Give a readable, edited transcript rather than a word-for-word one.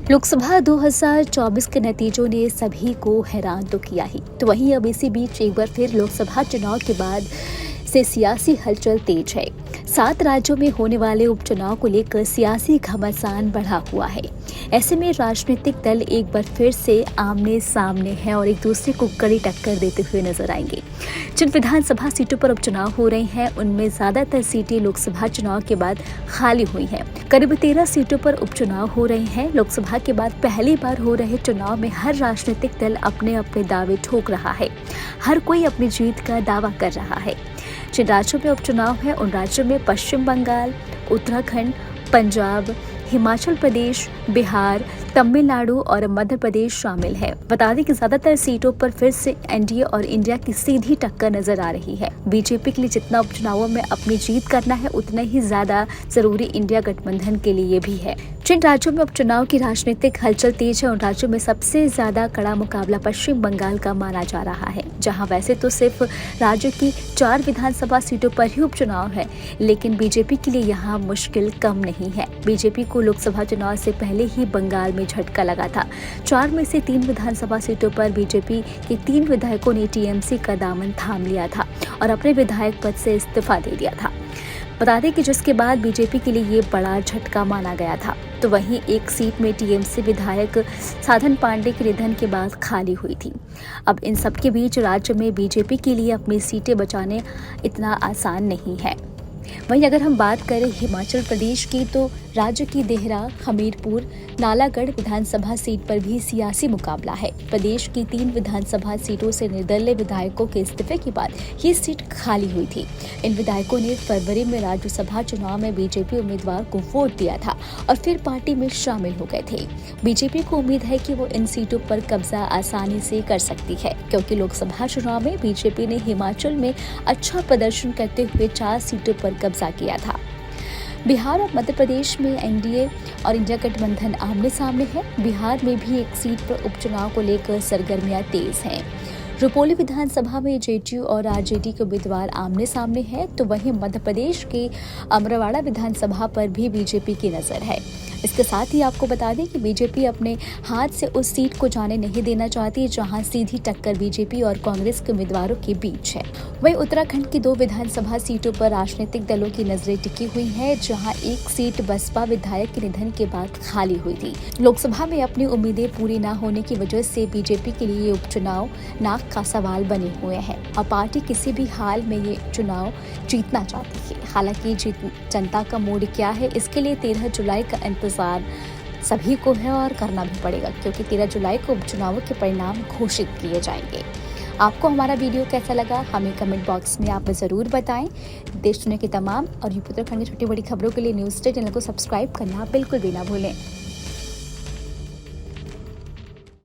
लोकसभा 2024 के नतीजों ने सभी को हैरान तो किया ही, तो वहीं अब इसी बीच एक बार फिर लोकसभा चुनाव के बाद से सियासी हलचल तेज है। 7 राज्यों में होने वाले उपचुनाव को लेकर सियासी घमासान बढ़ा हुआ है। ऐसे में राजनीतिक दल एक बार फिर से आमने सामने हैं और एक दूसरे को कड़ी टक्कर देते हुए नजर आएंगे। जिन विधानसभा सीटों पर उपचुनाव हो रहे हैं उनमें ज्यादातर सीटें लोकसभा चुनाव के बाद खाली हुई हैं। करीब 13 सीटों पर उपचुनाव हो रहे हैं। लोकसभा के बाद पहली बार हो रहे चुनाव में हर राजनीतिक दल अपने अपने दावे ठोक रहा है। हर कोई अपनी जीत का दावा कर रहा है। जिन राज्यों में उपचुनाव है उन राज्यों में पश्चिम बंगाल, उत्तराखंड, पंजाब, हिमाचल प्रदेश, बिहार, तमिलनाडु और मध्य प्रदेश शामिल है। बता दें कि ज्यादातर सीटों पर फिर से एनडीए और इंडिया की सीधी टक्कर नजर आ रही है। बीजेपी के लिए जितना उपचुनावों में अपनी जीत करना है उतना ही ज्यादा जरूरी इंडिया गठबंधन के लिए भी है। जिन राज्यों में उपचुनाव की राजनीतिक हलचल तेज है उन राज्यों में सबसे ज्यादा कड़ा मुकाबला पश्चिम बंगाल का माना जा रहा है, जहां वैसे तो सिर्फ राज्य की 4 विधानसभा सीटों पर ही उपचुनाव है, लेकिन बीजेपी के लिए यहाँ मुश्किल कम नहीं है। बीजेपी को लोकसभा चुनाव से पहले ही बंगाल में झटका लगा था। 4 में से 3 विधानसभा सीटों पर बीजेपी के 3 विधायकों ने टीएमसी का दामन थाम लिया था और अपने विधायक पद से इस्तीफा दे दिया था। बता दें कि जिसके बाद बीजेपी के लिए ये बड़ा झटका माना गया था। तो वहीं एक सीट में टीएमसी विधायक साधन पांडे के निधन के बाद खाली हुई थी। अब इन सब के बीच राज्य में बीजेपी के लिए अपनी सीटें बचाने इतना आसान नहीं है। वहीं अगर हम बात करें हिमाचल प्रदेश की, तो राज्य की देहरा, हमीरपुर, नालागढ़ विधानसभा सीट पर भी सियासी मुकाबला है। प्रदेश की 3 विधानसभा सीटों से निर्दलीय विधायकों के इस्तीफे के बाद ये सीट खाली हुई थी। इन विधायकों ने फरवरी में राज्यसभा चुनाव में बीजेपी उम्मीदवार को वोट दिया था और फिर पार्टी में शामिल हो गए थे। बीजेपी को उम्मीद है कि वो इन सीटों पर कब्जा आसानी से कर सकती है, क्योंकि लोकसभा चुनाव में बीजेपी ने हिमाचल में अच्छा प्रदर्शन करते हुए 4 सीटों पर कब्जा किया था। बिहार और मध्य प्रदेश में एनडीए और इंडिया गठबंधन आमने सामने है। बिहार में भी एक सीट पर उपचुनाव को लेकर सरगर्मियां तेज हैं। रुपोली विधानसभा में जेडीयू और आरजेडी के उम्मीदवार आमने सामने हैं, तो वहीं मध्य प्रदेश के अमरवाड़ा विधानसभा पर भी बीजेपी की नजर है। इसके साथ ही आपको बता दें कि बीजेपी अपने हाथ से उस सीट को जाने नहीं देना चाहती जहां सीधी टक्कर बीजेपी और कांग्रेस के उम्मीदवारों के बीच है। वहीं उत्तराखंड की 2 विधानसभा सीटों पर राजनीतिक दलों की नजरें टिकी हुई है, जहां एक सीट बसपा विधायक के निधन के बाद खाली हुई थी। लोकसभा में अपनी उम्मीदें पूरी न होने की वजह से बीजेपी के लिए उपचुनाव नाक का सवाल बने हुए हैं और पार्टी किसी भी हाल में ये चुनाव जीतना चाहती है। हालांकि जनता का मूड क्या है, इसके लिए 13 जुलाई का इंतजार सभी को है और करना भी पड़ेगा, क्योंकि 13 जुलाई को उपचुनावों के परिणाम घोषित किए जाएंगे। आपको हमारा वीडियो कैसा लगा हमें कमेंट बॉक्स में आप ज़रूर बताएं। देश दुनिया की तमाम और यूपी उत्तराखंड की छोटी बड़ी खबरों के लिए न्यूज़ डे चैनल को सब्सक्राइब करना बिल्कुल भी ना भूलें।